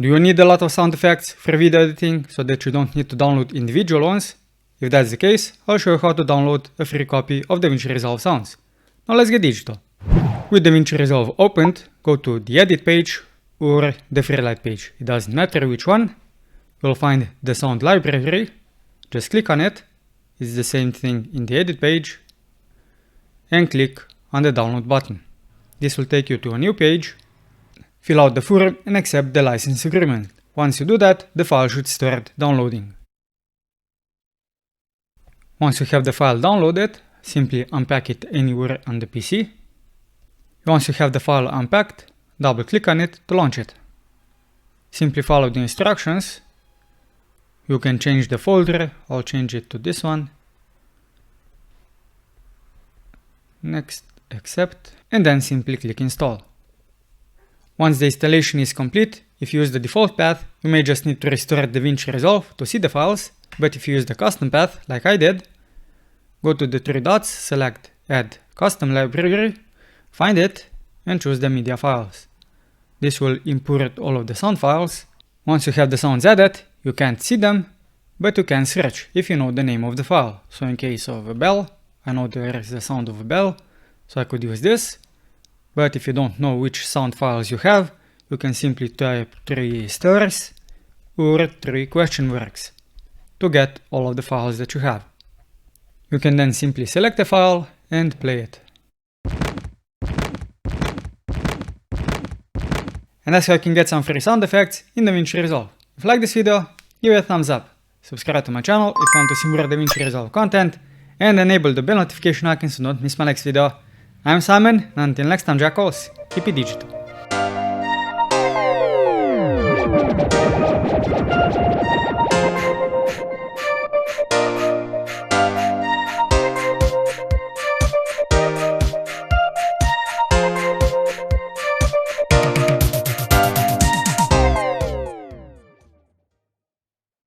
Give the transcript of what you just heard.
Do you need a lot of sound effects for video editing so that you don't need to download individual ones? If that's the case, I'll show you how to download a free copy of DaVinci Resolve sounds. Now let's get digital. With DaVinci Resolve opened, go to the edit page or the Freelite page. It doesn't matter which one. You'll find the sound library. Just click on it. It's the same thing in the edit page. And click on the download button. This will take you to a new page. Fill out the form and accept the license agreement. Once you do that, the file should start downloading. Once you have the file downloaded, simply unpack it anywhere on the PC. Once you have the file unpacked, double click on it to launch it. Simply follow the instructions. You can change the folder. I'll change it to this one. Next, accept, and then simply click install. Once the installation is complete, if you use the default path, you may just need to restore DaVinci Resolve to see the files, but if you use the custom path, like I did, go to the three dots, select Add Custom Library, find it, and choose the media files. This will import all of the sound files. Once you have the sounds added, you can't see them, but you can search if you know the name of the file. So in case of a bell, I know there is the sound of a bell, so I could use this. But if you don't know which sound files you have, you can simply type 3 stars or 3 question marks to get all of the files that you have. You can then simply select a file and play it. And that's how you can get some free sound effects in DaVinci Resolve. If you like this video, give it a thumbs up. Subscribe to my channel if you want to see more DaVinci Resolve content, and enable the bell notification icon so don't miss my next video. I'm Simon, and until next time, Jackalls, keep it digital.